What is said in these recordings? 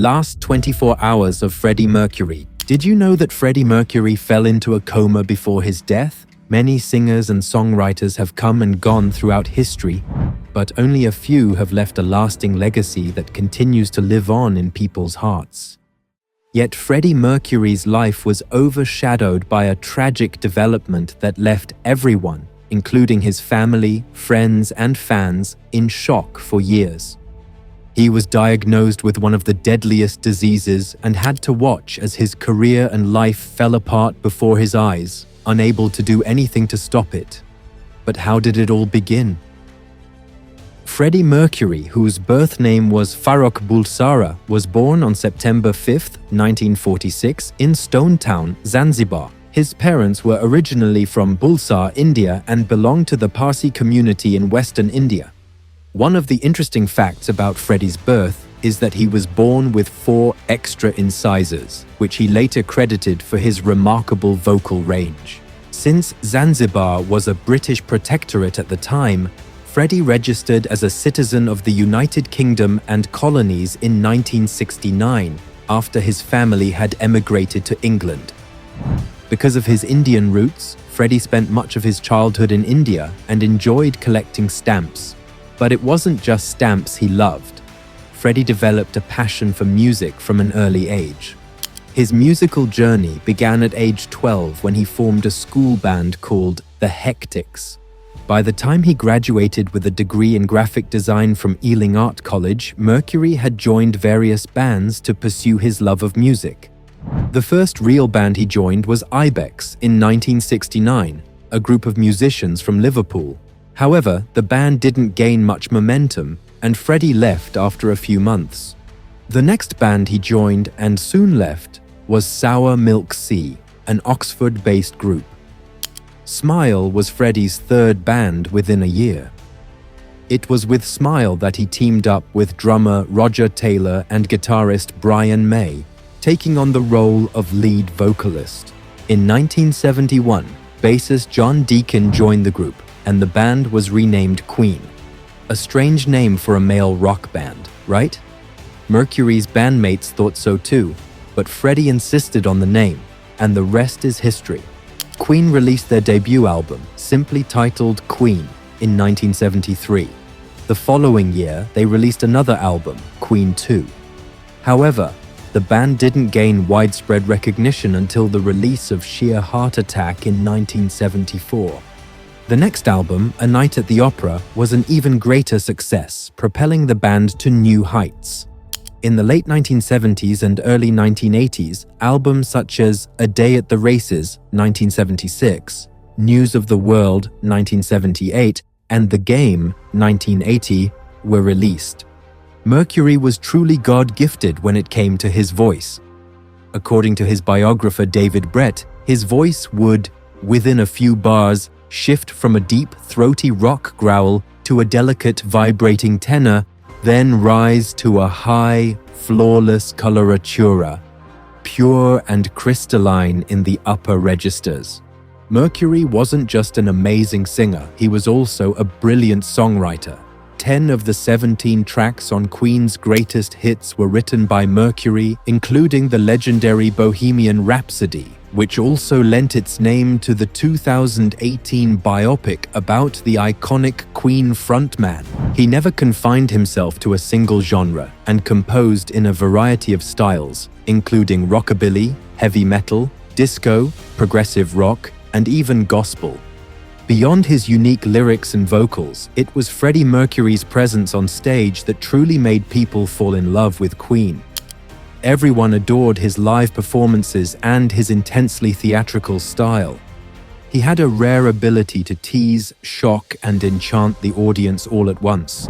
Last 24 hours of Freddie Mercury. Did you know that Freddie Mercury fell into a coma before his death? Many singers and songwriters have come and gone throughout history, but only a few have left a lasting legacy that continues to live on in people's hearts. Yet Freddie Mercury's life was overshadowed by a tragic development that left everyone, including his family, friends, and fans, in shock for years. He was diagnosed with one of the deadliest diseases and had to watch as his career and life fell apart before his eyes, unable to do anything to stop it. But how did it all begin? Freddie Mercury, whose birth name was Farrokh Bulsara, was born on September 5, 1946, in Stone Town, Zanzibar. His parents were originally from Bulsar, India, and belonged to the Parsi community in Western India. One of the interesting facts about Freddie's birth is that he was born with 4 extra incisors, which he later credited for his remarkable vocal range. Since Zanzibar was a British protectorate at the time, Freddie registered as a citizen of the United Kingdom and colonies in 1969, after his family had emigrated to England. Because of his Indian roots, Freddie spent much of his childhood in India and enjoyed collecting stamps. But it wasn't just stamps he loved. Freddie developed a passion for music from an early age. His musical journey began at age 12 when he formed a school band called the Hectics. By the time he graduated with a degree in graphic design from Ealing Art College, Mercury had joined various bands to pursue his love of music. The first real band he joined was Ibex in 1969, a group of musicians from Liverpool. However, the band didn't gain much momentum, and Freddie left after a few months. The next band he joined and soon left was Sour Milk Sea, an Oxford-based group. Smile was Freddie's third band within a year. It was with Smile that he teamed up with drummer Roger Taylor and guitarist Brian May, taking on the role of lead vocalist. In 1971, bassist John Deacon joined the group, and the band was renamed Queen. A strange name for a male rock band, right? Mercury's bandmates thought so too, but Freddie insisted on the name, and the rest is history. Queen released their debut album, simply titled Queen, in 1973. The following year, they released another album, Queen 2. However, the band didn't gain widespread recognition until the release of Sheer Heart Attack in 1974. The next album, A Night at the Opera, was an even greater success, propelling the band to new heights. In the late 1970s and early 1980s, albums such as A Day at the Races, 1976, News of the World, 1978, and The Game, 1980, were released. Mercury was truly God-gifted when it came to his voice. According to his biographer David Brett, his voice would, within a few bars, shift from a deep, throaty rock growl to a delicate, vibrating tenor, then rise to a high, flawless coloratura, pure and crystalline in the upper registers. Mercury wasn't just an amazing singer, he was also a brilliant songwriter. 10 of the 17 tracks on Queen's greatest hits were written by Mercury, including the legendary Bohemian Rhapsody, which also lent its name to the 2018 biopic about the iconic Queen frontman. He never confined himself to a single genre and composed in a variety of styles, including rockabilly, heavy metal, disco, progressive rock, and even gospel. Beyond his unique lyrics and vocals, it was Freddie Mercury's presence on stage that truly made people fall in love with Queen. Everyone adored his live performances and his intensely theatrical style. He had a rare ability to tease, shock, and enchant the audience all at once.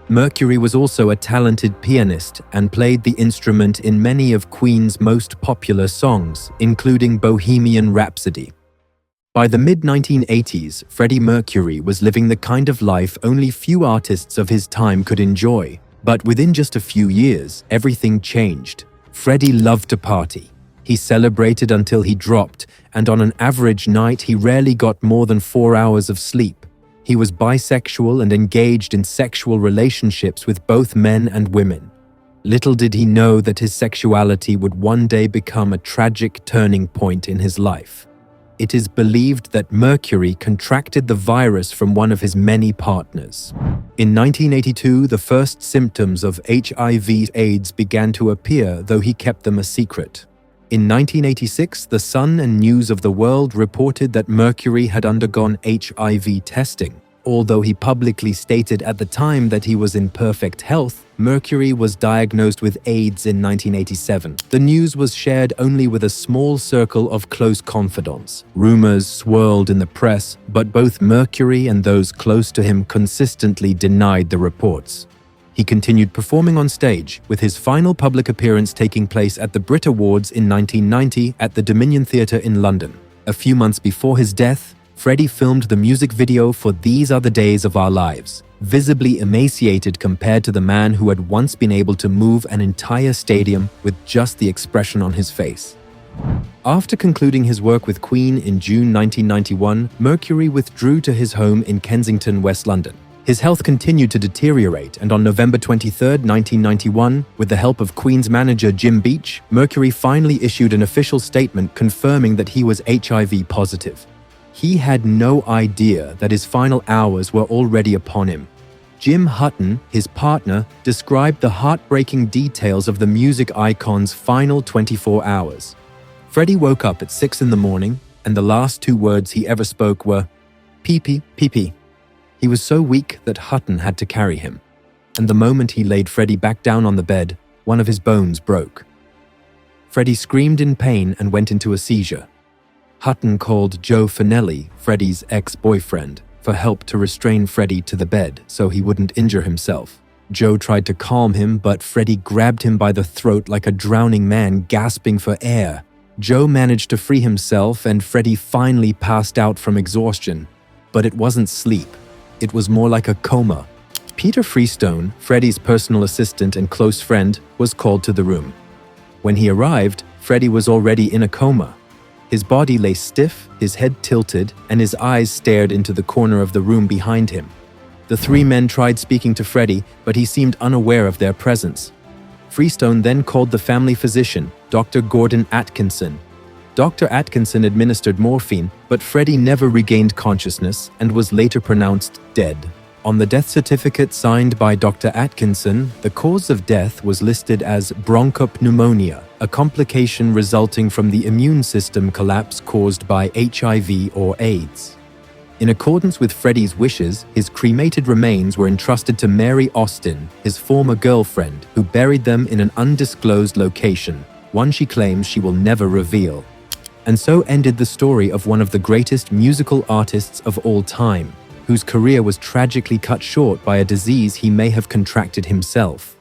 Mercury was also a talented pianist and played the instrument in many of Queen's most popular songs, including Bohemian Rhapsody. By the mid-1980s, Freddie Mercury was living the kind of life only few artists of his time could enjoy. But within just a few years, everything changed. Freddie loved to party. He celebrated until he dropped, and on an average night, he rarely got more than 4 hours of sleep. He was bisexual and engaged in sexual relationships with both men and women. Little did he know that his sexuality would one day become a tragic turning point in his life. It is believed that Mercury contracted the virus from one of his many partners. In 1982, the first symptoms of HIV/AIDS began to appear, though he kept them a secret. In 1986, the Sun and News of the World reported that Mercury had undergone HIV testing. Although he publicly stated at the time that he was in perfect health, Mercury was diagnosed with AIDS in 1987. The news was shared only with a small circle of close confidants. Rumors swirled in the press, but both Mercury and those close to him consistently denied the reports. He continued performing on stage, with his final public appearance taking place at the Brit Awards in 1990 at the Dominion Theatre in London. A few months before his death, Freddie filmed the music video for These Are the Days of Our Lives, visibly emaciated compared to the man who had once been able to move an entire stadium with just the expression on his face. After concluding his work with Queen in June 1991, Mercury withdrew to his home in Kensington, West London. His health continued to deteriorate, and on November 23, 1991, with the help of Queen's manager Jim Beach, Mercury finally issued an official statement confirming that he was HIV positive. He had no idea that his final hours were already upon him. Jim Hutton, his partner, described the heartbreaking details of the music icon's final 24 hours. Freddie woke up at 6 in the morning, and the last 2 words he ever spoke were, "Pee-pee, pee-pee." He was so weak that Hutton had to carry him, and the moment he laid Freddie back down on the bed, one of his bones broke. Freddie screamed in pain and went into a seizure. Hutton called Joe Finelli, Freddie's ex-boyfriend, for help to restrain Freddie to the bed so he wouldn't injure himself. Joe tried to calm him, but Freddie grabbed him by the throat like a drowning man gasping for air. Joe managed to free himself, and Freddie finally passed out from exhaustion. But it wasn't sleep. It was more like a coma. Peter Freestone, Freddie's personal assistant and close friend, was called to the room. When he arrived, Freddie was already in a coma. His body lay stiff, his head tilted, and his eyes stared into the corner of the room behind him. The 3 men tried speaking to Freddie, but he seemed unaware of their presence. Freestone then called the family physician, Dr. Gordon Atkinson. Dr. Atkinson administered morphine, but Freddie never regained consciousness and was later pronounced dead. On the death certificate signed by Dr. Atkinson, the cause of death was listed as bronchopneumonia, a complication resulting from the immune system collapse caused by HIV or AIDS. In accordance with Freddie's wishes, his cremated remains were entrusted to Mary Austin, his former girlfriend, who buried them in an undisclosed location, one she claims she will never reveal. And so ended the story of one of the greatest musical artists of all time, whose career was tragically cut short by a disease he may have contracted himself.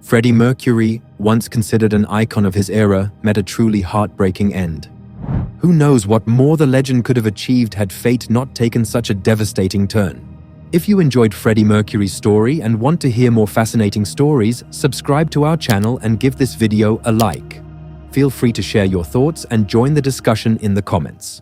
Freddie Mercury, once considered an icon of his era, met a truly heartbreaking end. Who knows what more the legend could have achieved had fate not taken such a devastating turn. If you enjoyed Freddie Mercury's story and want to hear more fascinating stories, subscribe to our channel and give this video a like. Feel free to share your thoughts and join the discussion in the comments.